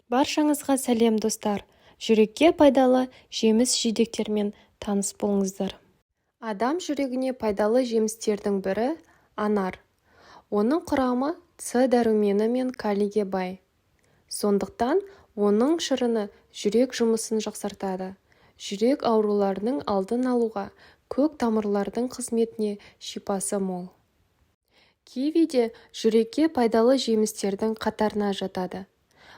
Баршаңызға сәлем достар. Жүрекке пайдалы жеміс-жидектермен таныс болыңыздар. Адам жүрегіне пайдалы жемістердің бірі анар. Оның құрамы С дәрумені мен калийге бай. Сондықтан оның шырыны жүрек жұмысын жақсартады. Жүрек ауруларының алдын алуға, көк тамырлардың қызметіне шипасы мол. Киви де жүрекке пайдалы жемістердің қатарына жатады.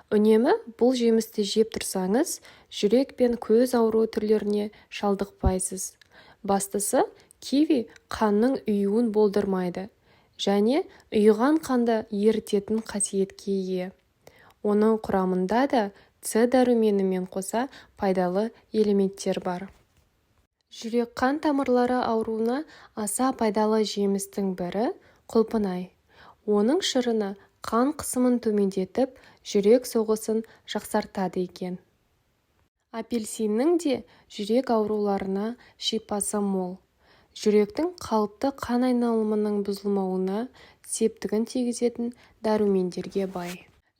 Үнемі бұл жемісті жеп тұрсаңыз, жүрек пен көз ауру түрлеріне шалдықпайсыз. Бастысы, киви қанның ұюын болдырмайды және ұйыған қанды ерітетін қасиетке ие. Оның құрамында да С дәруменімен қоса пайдалы элементтер бар. Жүрек қан тамырлары ауруына аса пайдалы жемістің бірі құлпынай. Оның шырыны қан қысымын төмендетіп, жүрек соғысын жақсартады екен. Апельсиннің де жүрек ауруларына шипасы мол. Жүректің қалыпты қан айналымының бұзылмауына септігін тигізетін дәрумендерге бай.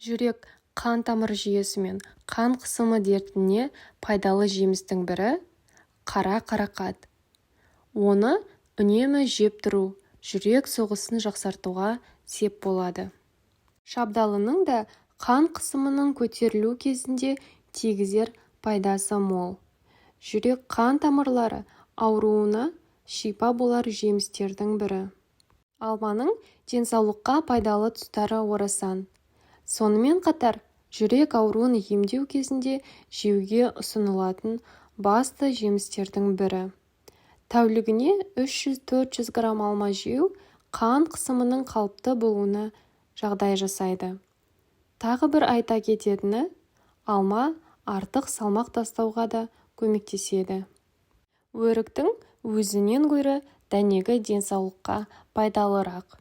Жүрек қан тамыр жүйесі мен қан қысымы дертіне пайдалы жемістің бірі қара қарақат. Оны үнемі жеп тұру жүрек соғысын жақсартуға сеп болады. Шабдалының да қан қысымының көтерілу кезінде тигізер пайдасы мол. Жүрек қан тамырлары ауруына шипа болар жемістердің бірі. Алманың денсаулыққа пайдалы тұстары орасан. Сонымен қатар, жүрек ауруын емдеу кезінде жеуге ұсынылатын басты жемістердің бірі. Тәулігіне 300-400 грамм алма жеу қан қысымының қалыпты болуына жағдай жасайды. Тағы бір айта кететіні, алма артық салмақ тастауға да көмектеседі. Өріктің өзінен гөрі дәнегі денсаулыққа пайдалырақ.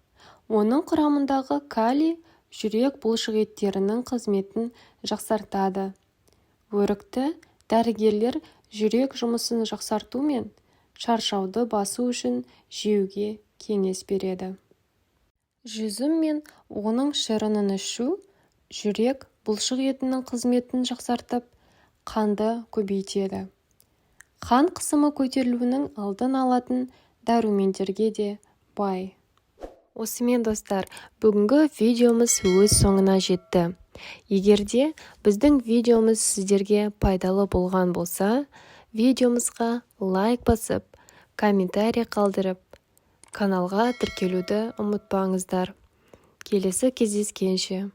Оның құрамындағы калий жүрек бұлшықеттерінің қызметін жақсартады. Өрікті дәрігерлер жүрек жұмысын жақсарту мен шаршауды басу үшін жеуге кеңес береді. Жүзім мен оның шырынын ішу жүрек бұлшық етінің қызметін жақсартып, қанды көбейтеді. Қан қысымы көтерілуінің алдын алатын дәрумендерге де бай. Осымен достар, бүгінгі видеомыз өз соңына жетті. Егерде біздің видеомыз сіздерге пайдалы болған болса, видеомызға лайк басып, комментарий қалдырып, каналға тіркелуді ұмытпаңыздар. Келесі кездескенше.